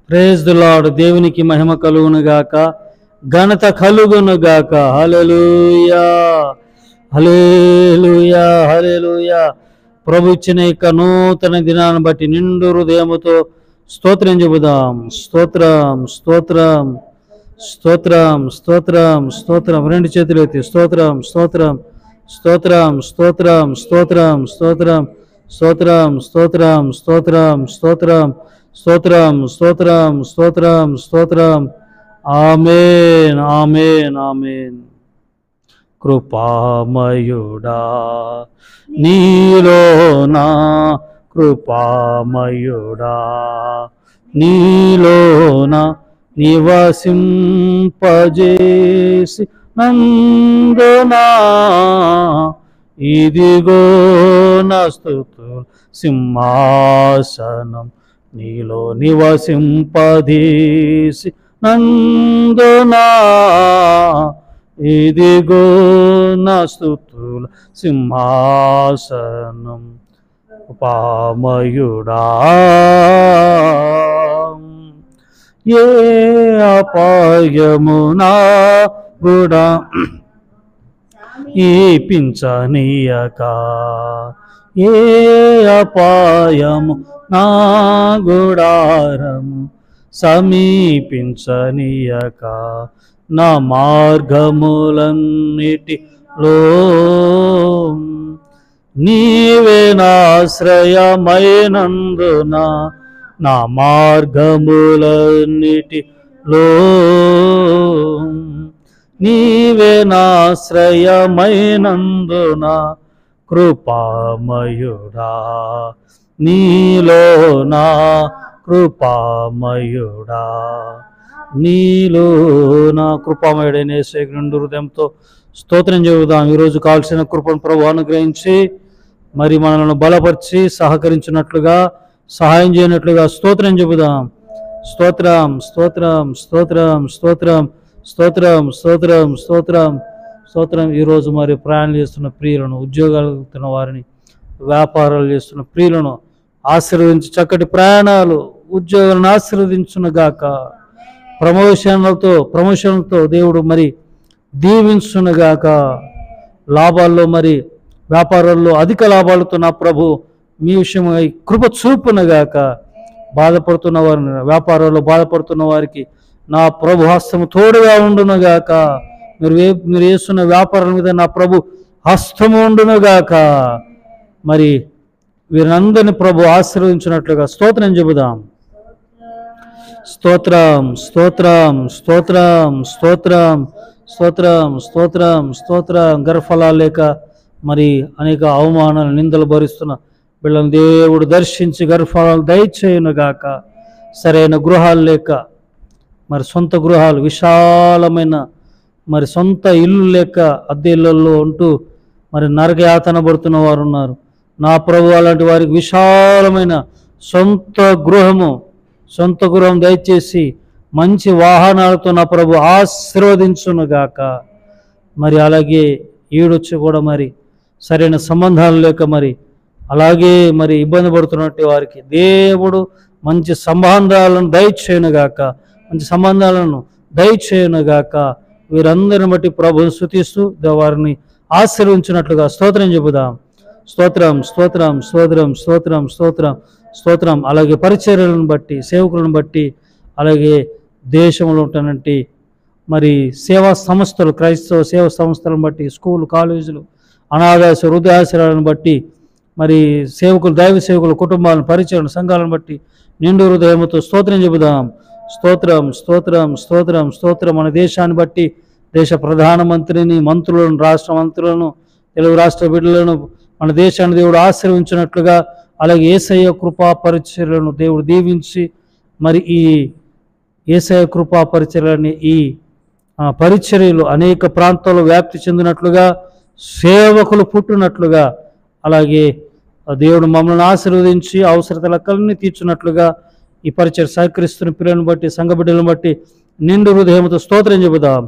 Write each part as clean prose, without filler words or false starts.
Praise the lord. దేవునికి మహిమ కలుగును గాక, ఘనత కలుగును గాక. హల్లెలూయా, హల్లెలూయా, హల్లెలూయా. ప్రభు ఇచ్చిన యొక్క నూతన దినాన్ని బట్టి నిండు హృదయముతో స్తోత్రం చెబుదాం. స్తోత్రం, స్తోత్రం, స్తోత్రం, స్తోత్రం, స్తోత్రం. రెండు చేతులు ఎత్తి స్తోత్రం, స్తోత్రం, స్తోత్రం, స్తోత్రం, స్తోత్రం, స్తోత్రం, స్తోత్రం, స్తోత్రం, స్తోత్రం, స్తోత్రం, స్తోత్రం, స్తోత్రం, స్తోత్రం, స్తోత్రం. ఆమేన్, ఆమేన్, ఆమేన్. కృపామయుడా నీలోనా, కృపామయుడా నీలోనా నివసింపజేసి నందునా, ఇదిగో నా స్తుతుల సింహాసనం, నీలో నివసింపదీసి నందునా, ఇదిగో నా స్తుతుల సింహాసనం. పామయుడా ఏ అపాయమునా గుడా ఈ పించనీయక, ఏ అపాయము నా గుడారము సమీపించనీయక, నా మార్గములన్నిటిలో నీవే నాశ్రయమైనందున, నా మార్గములన్నిటిలో నీవే నాశ్రయమైనందున, కృపామయుడా నీలో నా, కృపామయుడా నీలో నా. కృపామయుడైన యేసుకి నిండు హృదయంతో స్తోత్రం చెబుదాం. ఈరోజు కావాల్సిన కృపను ప్రభు అనుగ్రహించి మరి మనల్ని బలపరిచి సహకరించినట్లుగా, సహాయం చేయనట్లుగా స్తోత్రం చెబుదాం. స్తోత్రం, స్తోత్రం, స్తోత్రం, స్తోత్రం, స్తోత్రం, స్తోత్రం, స్తోత్రం, స్తోత్రం. ఈరోజు మరి ప్రయాణం చేస్తున్న ప్రియులను, ఉద్యోగాలు వెళ్తున్న వారిని, వ్యాపారాలు చేస్తున్న ప్రియులను ఆశీర్వదించి చక్కటి ప్రయాణాలు, ఉద్యోగాలను ఆశీర్వదించునుగాక. ప్రమోషన్లతో దేవుడు మరి దీవించునుగాక. లాభాల్లో మరి వ్యాపారాల్లో అధిక లాభాలతో నా ప్రభు మీ విషయమై కృప చూపునుగాక. బాధపడుతున్న వారిని, వ్యాపారాల్లో బాధపడుతున్న వారికి నా ప్రభు హస్తము తోడుగా ఉండునుగాక. మీరు చేస్తున్న వ్యాపారం మీద నా ప్రభు హస్తము ఉండునుగాక. మరి వీరందరిని ప్రభు ఆశీర్వదించినట్లుగా స్తోత్రం చెబుదాం. స్తోత్రం, స్తోత్రం, స్తోత్రం, స్తోత్రం, స్తోత్రం, స్తోత్రం, స్తోత్రం. గర్భఫలాలు లేక మరి అనేక అవమానాలు, నిందలు భరిస్తున్న వీళ్ళని దేవుడు దర్శించి గర్భఫలాలు దయచేయునుగాక. సరైన గృహాలు లేక మరి సొంత గృహాలు, విశాలమైన మరి సొంత ఇల్లు లేక అద్దె ఇళ్ళల్లో ఉంటూ మరి నరకయాతన పడుతున్న వారు ఉన్నారు. నా ప్రభు అలాంటి వారికి విశాలమైన సొంత గృహం దయచేసి మంచి వాహనాలతో నా ప్రభు ఆశీర్వదించునుగాక. మరి అలాగే ఈడొచ్చి కూడా మరి సరైన సంబంధాలు లేక మరి అలాగే మరి ఇబ్బంది పడుతున్నట్టు వారికి దేవుడు మంచి సంబంధాలను దయచేయునుగాక, మంచి సంబంధాలను దయచేయునుగాక. వీరందరిని బట్టి ప్రభుని స్తుతిస్తూ వారిని ఆశీర్వించినట్లుగా స్తోత్రం చెబుదాం. స్తోత్రం, స్తోత్రం, స్తోత్రం, స్తోత్రం, స్తోత్రం, స్తోత్రం. అలాగే పరిచర్యలను బట్టి, సేవకులను బట్టి, అలాగే దేశంలో ఉంటున్నట్టు మరి సేవా సంస్థలు, క్రైస్తవ సేవా సంస్థలను బట్టి, స్కూలు, కాలేజీలు, అనాథాశ్ర వృద్ధాశ్రయాలను బట్టి, మరి సేవకులు, దైవ సేవకుల కుటుంబాలను, పరిచర్యలను, సంఘాలను బట్టి నిండు హృదయముతో స్తోత్రం చెబుదాం. స్తోత్రం, స్తోత్రం, స్తోత్రం, స్తోత్రం. మన దేశాన్ని బట్టి దేశ ప్రధానమంత్రిని, మంత్రులను, రాష్ట్ర మంత్రులను, తెలుగు రాష్ట్ర బిడ్డలను మన దేశాన్ని దేవుడు ఆశీర్వించినట్లుగా అలాగే యేసయ్య కృపా పరిచర్యలను దేవుడు దీవించి మరి ఈ యేసయ్య కృపా పరిచర్యలని, ఈ పరిచర్యలు అనేక ప్రాంతాల్లో వ్యాప్తి చెందినట్లుగా, సేవకులు పుట్టినట్లుగా, అలాగే దేవుడు మమ్మల్ని ఆశీర్వదించి అవసరతలన్నీ తీర్చున్నట్లుగా ఈ పరిచర్య సహకరిస్తున్న పిల్లలను బట్టి, సంఘ బిడ్డలను బట్టి నిండు హృదయంతో స్తోత్రం చెబుదాం.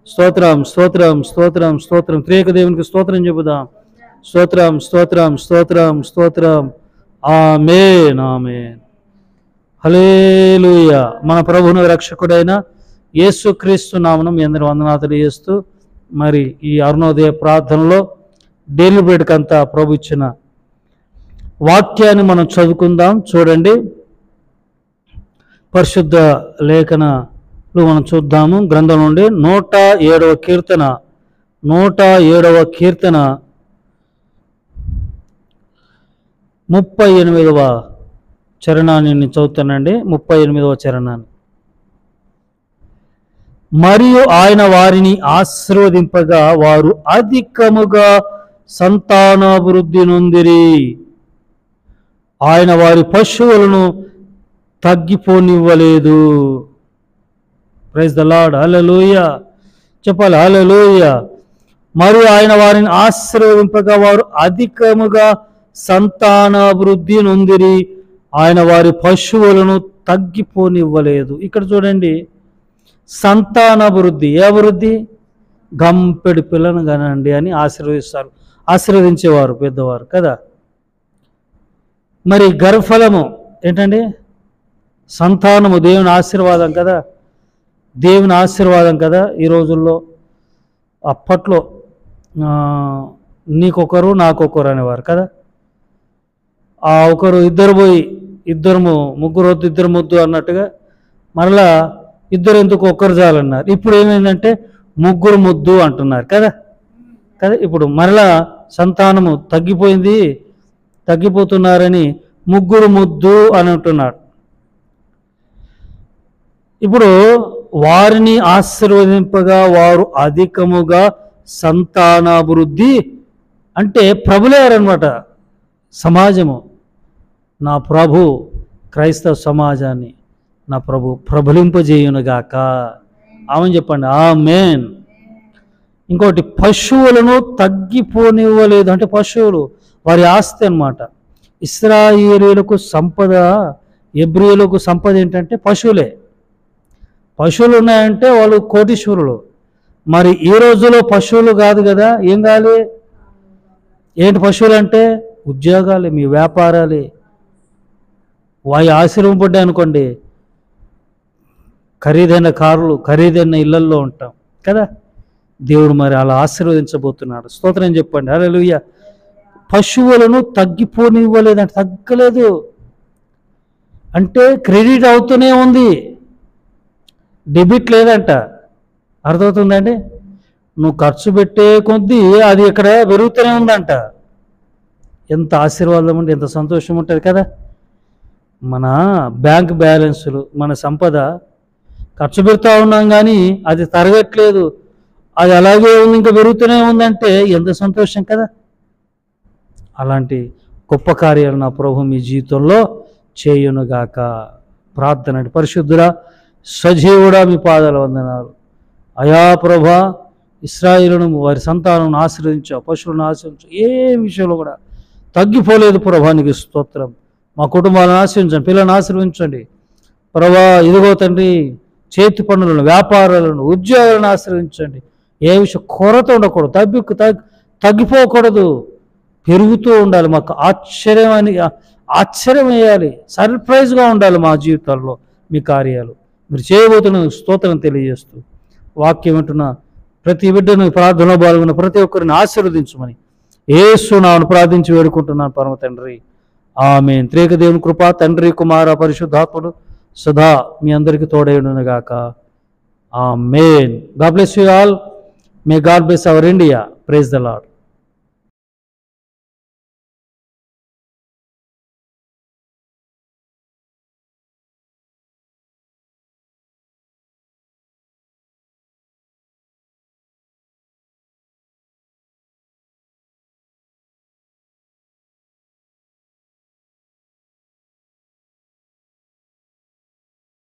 స్తోత్రం, స్తోత్రం, స్తోత్రం, స్తోత్రం. త్రియేక దేవునికి స్తోత్రం చెబుదాం. స్తోత్రం, స్తోత్రం, స్తోత్రం, స్తోత్రం. ఆమేన్, ఆమేన్. హల్లెలూయా. మన ప్రభువును రక్షకుడైన యేసుక్రీస్తు నామమున మీ అందరి వందనాలు చేస్తూ మరి ఈ అరుణోదయ ప్రార్థనలో డైలీ బ్రెడ్కి అంతా ప్రభు ఇచ్చిన వాక్యాన్ని మనం చదువుకుందాం. చూడండి, పరిశుద్ధ లేఖనాలు మనం చూద్దాము. గ్రంథం నుండి 107వ కీర్తన 38వ చరణాన్ని నేను చదువుతానండి. 38వ చరణాన్ని. మరియు ఆయన వారిని ఆశీర్వదింపగా వారు అధికముగా సంతానాభివృద్ధి నొందిరి. ఆయన వారి పశువులను తగ్గిపోనివ్వలేదు. Praise the Lord. హల్లెలూయా చెప్పాలి. హల్లెలూయా. మరియు ఆయన వారిని ఆశీర్వదింపగా వారు అధికముగా సంతానాభివృద్ధి నొందిరి. ఆయన వారి పశువులను తగ్గిపోనివ్వలేదు. ఇక్కడ చూడండి, సంతానాభివృద్ధి. ఏ అభివృద్ధి? గంపెడు పిల్లను కనండి అని ఆశీర్వదిస్తారు, ఆశీర్వదించేవారు పెద్దవారు కదా. మరి గర్భఫలము ఏంటండి? సంతానము దేవుని ఆశీర్వాదం కదా, దేవుని ఆశీర్వాదం కదా. ఈ రోజుల్లో, అప్పట్లో నీకొకరు నాకొకరు అనేవారు కదా. ఆ ఒకరు ఇద్దరు పోయి ముగ్గురు వద్దు ఇద్దరు ముద్దు అన్నట్టుగా మరలా ఇద్దరు ఎందుకు ఒక్కరు చాలన్నారు. ఇప్పుడు ఏమైందంటే ముగ్గురు ముద్దు అంటున్నారు కదా. ఇప్పుడు మరలా సంతానము తగ్గిపోతున్నారని ముగ్గురు ముద్దు అని అంటున్నాడు. ఇప్పుడు వారిని ఆశీర్వదింపగా వారు అధికముగా సంతానాభివృద్ధి అంటే ప్రభులేరనమాట. సమాజము, నా ప్రభు క్రైస్తవ సమాజాన్ని నా ప్రభు ప్రబలింపజేయునుగాక. ఆమెను చెప్పండి. ఆమేన్. ఇంకోటి, పశువులను తగ్గిపోనివ్వలేదు. అంటే పశువులు వారి ఆస్తి అన్నమాట. ఇశ్రాయేలీయులకు సంపద, హెబ్రీయులకు సంపద ఏంటంటే పశువులే. పశువులు ఉన్నాయంటే వాళ్ళు కోటీశ్వరులు. మరి ఈ రోజులో పశువులు కాదు కదా. ఏం కావాలి? ఏంటి పశువులు అంటే? ఉద్యోగాలే, మీ వ్యాపారాలే. వాయి ఆశీర్వపడ్డాయి అనుకోండి, ఖరీదైన కార్లు, ఖరీదైన ఇళ్లల్లో ఉంటాం కదా. దేవుడు మరి అలా ఆశీర్వదించబోతున్నాడు. స్తోత్రం చెప్పండి. హల్లెలూయా. పశువులను తగ్గిపోనివ్వలేదంటే, తగ్గలేదు అంటే క్రెడిట్ అవుతూనే ఉంది, డెబిట్ లేదంట. అర్థమవుతుందండి? నువ్వు ఖర్చు పెట్టే కొద్దీ అది ఇక్కడ పెరుగుతూనే ఉందంట. ఎంత ఆశీర్వాదం ఉంటే ఎంత సంతోషం ఉంటుంది కదా. మన బ్యాంక్ బ్యాలెన్సులు, మన సంపద ఖర్చు పెడతా ఉన్నాం కానీ అది తరగట్లేదు, అది అలాగే ఉంది, ఇంకా పెరుగుతూనే ఉందంటే ఎంత సంతోషం కదా. అలాంటి గొప్ప కార్యాలు నా ప్రభు మీ జీవితంలో చేయునుగాక. ప్రార్థన. పరిశుద్ధుడా, సజీవుడా, మీ పాదాల వందనాలు. అయా ప్రభా, ఇశ్రాయేలును వారి సంతానం ఆశీర్వదించావు, పశువులను ఆశీర్వించావు. ఏ విషయంలో కూడా తగ్గిపోలేదు ప్రభా, నీకు స్తోత్రం. మా కుటుంబాలను ఆశీర్వించండి, పిల్లలను ఆశీర్వించండి ప్రభా. ఇదిగో తండ్రి, చేతి పనులను, వ్యాపారాలను, ఉద్యోగాలను ఆశీర్వించండి. ఏ విషయం కొరత ఉండకూడదు, తగ్గిపోకూడదు, పెరుగుతూ ఉండాలి. మాకు ఆశ్చర్యం వేయాలి, సర్ప్రైజ్గా ఉండాలి మా జీవితాల్లో మీ కార్యాలు మీరు చేయబోతున్న స్తోత్రం తెలియజేస్తూ, వాక్యం వింటున్న ప్రతి బిడ్డను, ప్రార్థనలో పాల్గొన్న ప్రతి ఒక్కరిని ఆశీర్వదించమని యేసు నామమున ప్రార్థించి వేడుకుంటున్నాను పరమ తండ్రి. ఆమేన్. త్రియేక దేవుని కృప, తండ్రి, కుమార, పరిశుద్ధాత్ముడు సదా మీ అందరికీ తోడైయుండునుగాక. Amen. God bless you all. May God bless our India. Praise the lord.